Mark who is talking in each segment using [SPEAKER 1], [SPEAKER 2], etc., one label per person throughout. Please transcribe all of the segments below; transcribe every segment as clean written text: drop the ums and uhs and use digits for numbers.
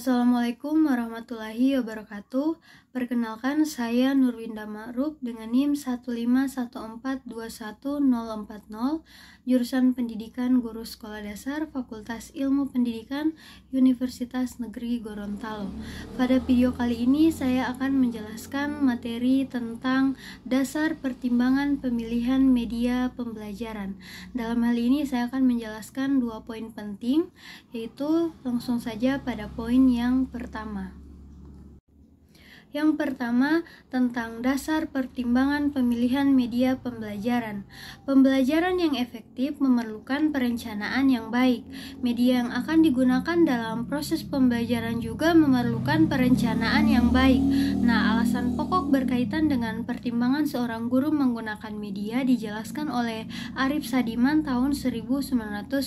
[SPEAKER 1] Assalamualaikum warahmatullahi wabarakatuh. Perkenalkan, saya Nurwinda Ma'ruf dengan NIM 151421040, jurusan Pendidikan Guru Sekolah Dasar, Fakultas Ilmu Pendidikan, Universitas Negeri Gorontalo. Pada video kali ini saya akan menjelaskan materi tentang dasar pertimbangan pemilihan media pembelajaran. Dalam hal ini saya akan menjelaskan 2 poin penting, yaitu langsung saja pada poin yang pertama. Yang pertama, tentang dasar pertimbangan pemilihan media pembelajaran. Pembelajaran yang efektif memerlukan perencanaan yang baik. Media yang akan digunakan dalam proses pembelajaran juga memerlukan perencanaan yang baik. Nah, alasan pokok berkaitan dengan pertimbangan seorang guru menggunakan media dijelaskan oleh Arif Sadiman tahun 1996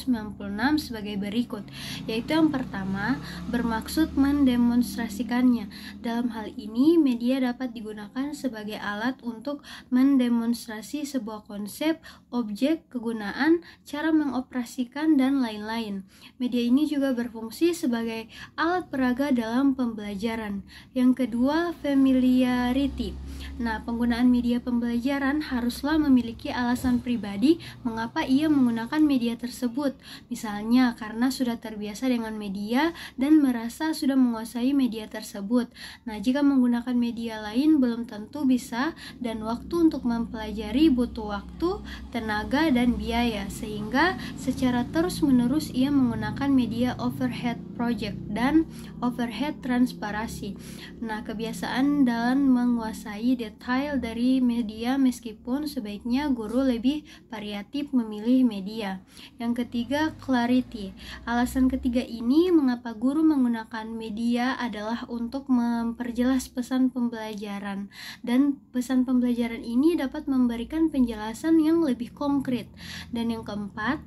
[SPEAKER 1] sebagai berikut, yaitu yang pertama, bermaksud mendemonstrasikannya. Dalam hal ini, media dapat digunakan sebagai alat untuk mendemonstrasi sebuah konsep, objek, kegunaan, cara mengoperasikan, dan lain-lain. Media ini juga berfungsi sebagai alat peraga dalam pembelajaran. Yang kedua, familiarity. Nah, penggunaan media pembelajaran haruslah memiliki alasan pribadi mengapa ia menggunakan media tersebut. Misalnya, karena sudah terbiasa dengan media dan merasa sudah menguasai media tersebut. Nah, jika menggunakan media lain belum tentu bisa, dan waktu untuk mempelajari butuh waktu, tenaga, dan biaya, sehingga secara terus-menerus ia menggunakan media overhead project dan overhead transparansi. Nah, kebiasaan dalam menguasai detail dari media, meskipun sebaiknya guru lebih variatif memilih media. Yang ketiga, clarity. Alasan ketiga ini mengapa guru menggunakan media adalah untuk memperjelas pesan pembelajaran, dan pesan pembelajaran ini dapat memberikan penjelasan yang lebih konkret. Dan yang keempat,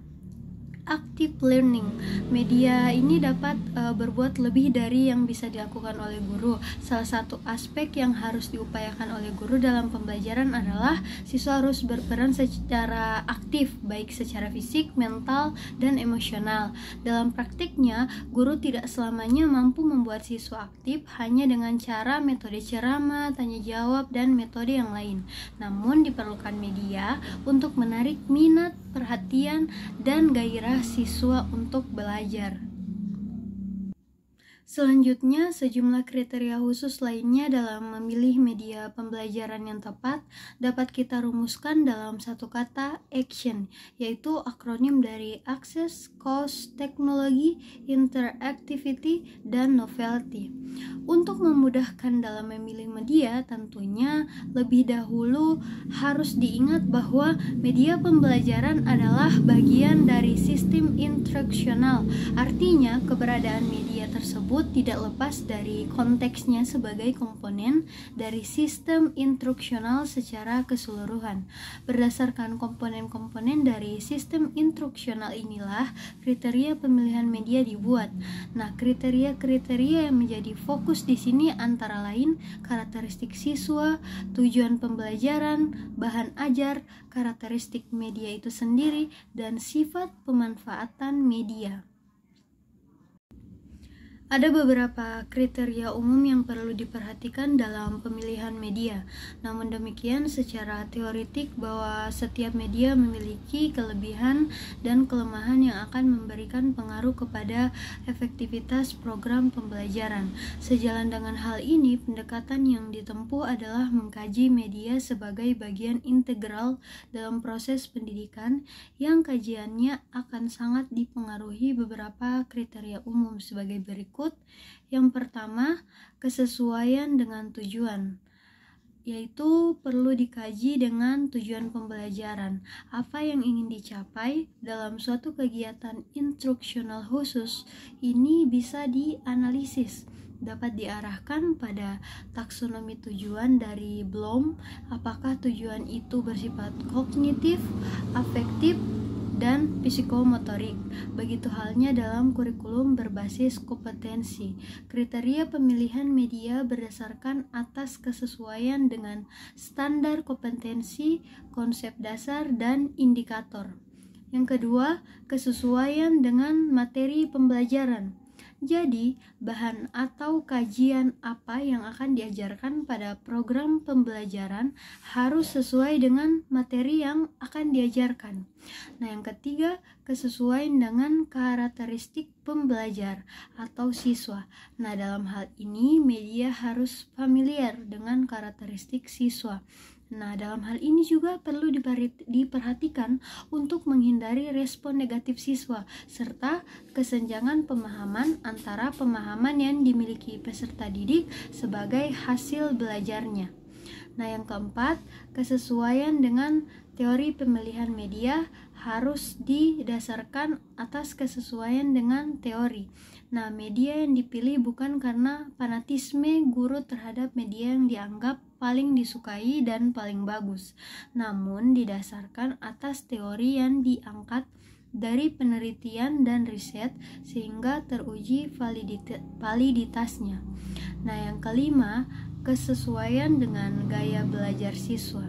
[SPEAKER 1] active learning. Media ini dapat berbuat lebih dari yang bisa dilakukan oleh guru. Salah satu aspek yang harus diupayakan oleh guru dalam pembelajaran adalah siswa harus berperan secara aktif, baik secara fisik, mental, dan emosional. Dalam praktiknya, guru tidak selamanya mampu membuat siswa aktif hanya dengan cara metode ceramah, tanya jawab, dan metode yang lain. Namun diperlukan media untuk menarik minat, perhatian, dan gairah siswa untuk belajar. Selanjutnya, sejumlah kriteria khusus lainnya dalam memilih media pembelajaran yang tepat dapat kita rumuskan dalam satu kata, action, yaitu akronim dari access, cost, teknologi, interactivity, dan novelty. Untuk memudahkan dalam memilih media, tentunya lebih dahulu harus diingat bahwa media pembelajaran adalah bagian dari sistem instruksional. Artinya, keberadaan media tersebut tidak lepas dari konteksnya sebagai komponen dari sistem instruksional secara keseluruhan. Berdasarkan komponen-komponen dari sistem instruksional inilah kriteria pemilihan media dibuat. Nah, kriteria-kriteria yang menjadi fokus di sini antara lain karakteristik siswa, tujuan pembelajaran, bahan ajar, karakteristik media itu sendiri, dan sifat pemanfaatan media. Ada beberapa kriteria umum yang perlu diperhatikan dalam pemilihan media. Namun demikian, secara teoretik bahwa setiap media memiliki kelebihan dan kelemahan yang akan memberikan pengaruh kepada efektivitas program pembelajaran. Sejalan dengan hal ini, pendekatan yang ditempuh adalah mengkaji media sebagai bagian integral dalam proses pendidikan, yang kajiannya akan sangat dipengaruhi beberapa kriteria umum sebagai berikut. Yang pertama, kesesuaian dengan tujuan, yaitu perlu dikaji dengan tujuan pembelajaran. Apa yang ingin dicapai dalam suatu kegiatan instruksional khusus ini bisa dianalisis, dapat diarahkan pada taksonomi tujuan dari Bloom. Apakah tujuan itu bersifat kognitif, afektif, dan psikomotorik. Begitu halnya dalam kurikulum berbasis kompetensi. Kriteria pemilihan media berdasarkan atas kesesuaian dengan standar kompetensi, konsep dasar, dan indikator. Yang kedua, kesesuaian dengan materi pembelajaran. Jadi, bahan atau kajian apa yang akan diajarkan pada program pembelajaran harus sesuai dengan materi yang akan diajarkan. Nah, yang ketiga, kesesuaian dengan karakteristik pembelajar atau siswa. Nah, dalam hal ini media harus familiar dengan karakteristik siswa. Nah, dalam hal ini juga perlu diperhatikan untuk menghindari respon negatif siswa, serta kesenjangan pemahaman antara pemahaman yang dimiliki peserta didik sebagai hasil belajarnya. Nah, yang keempat, kesesuaian dengan teori pemilihan media harus didasarkan atas kesesuaian dengan teori. Nah, media yang dipilih bukan karena fanatisme guru terhadap media yang dianggap paling disukai dan paling bagus, namun didasarkan atas teori yang diangkat dari penelitian dan riset sehingga teruji validitasnya. Nah, yang kelima, kesesuaian dengan gaya belajar siswa.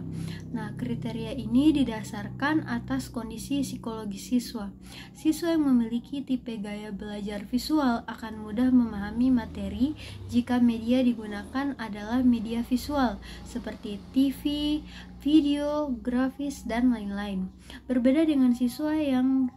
[SPEAKER 1] Nah, kriteria ini didasarkan atas kondisi psikologi siswa. Siswa yang memiliki tipe gaya belajar visual akan mudah memahami materi jika media digunakan adalah media visual seperti TV, video, grafis, dan lain-lain. Berbeda dengan siswa yang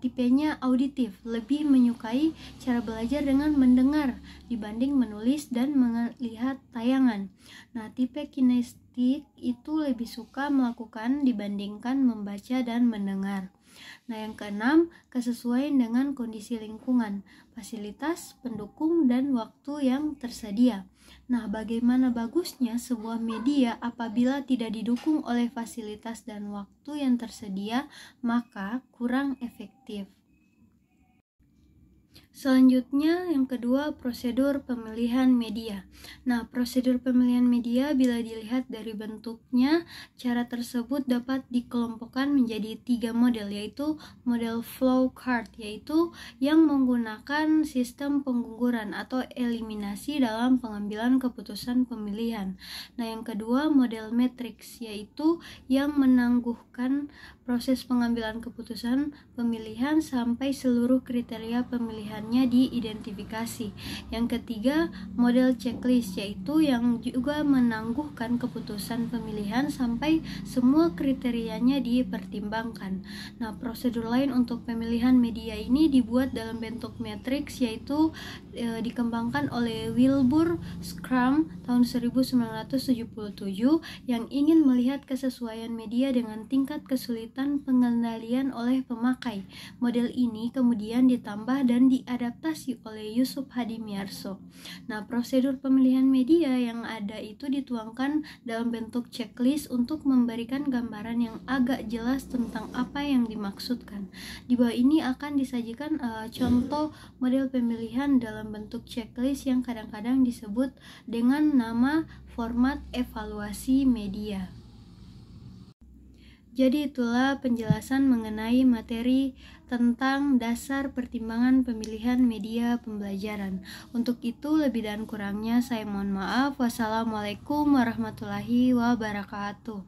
[SPEAKER 1] tipenya auditif, lebih menyukai cara belajar dengan mendengar dibanding menulis dan melihat tayangan. Nah, tipe kinestetik itu lebih suka melakukan dibandingkan membaca dan mendengar. Nah, yang keenam, kesesuaian dengan kondisi lingkungan, fasilitas, pendukung, dan waktu yang tersedia. Nah, bagaimana bagusnya sebuah media apabila tidak didukung oleh fasilitas dan waktu yang tersedia, maka kurang efektif. Selanjutnya, yang kedua, prosedur pemilihan media. Nah, prosedur pemilihan media bila dilihat dari bentuknya, cara tersebut dapat dikelompokkan menjadi 3 model, yaitu model flowchart, yaitu yang menggunakan sistem pengguguran atau eliminasi dalam pengambilan keputusan pemilihan. Nah, yang kedua, model matrix, yaitu yang menangguhkan proses pengambilan keputusan pemilihan sampai seluruh kriteria pemilihannya diidentifikasi. Yang ketiga, model checklist, yaitu yang juga menangguhkan keputusan pemilihan sampai semua kriterianya dipertimbangkan. Nah, prosedur lain untuk pemilihan media ini dibuat dalam bentuk matriks, yaitu dikembangkan oleh Wilbur Schramm tahun 1977 yang ingin melihat kesesuaian media dengan tingkat kesulitan pengendalian oleh pemakai. Model ini kemudian ditambah dan diadaptasi oleh Yusuf Hadimiyarso. Nah, prosedur pemilihan media yang ada itu dituangkan dalam bentuk checklist untuk memberikan gambaran yang agak jelas tentang apa yang dimaksudkan. Di bawah ini akan disajikan contoh model pemilihan dalam bentuk checklist yang kadang-kadang disebut dengan nama format evaluasi media. Jadi itulah penjelasan mengenai materi tentang dasar pertimbangan pemilihan media pembelajaran. Untuk itu lebih dan kurangnya saya mohon maaf. Wassalamualaikum warahmatullahi wabarakatuh.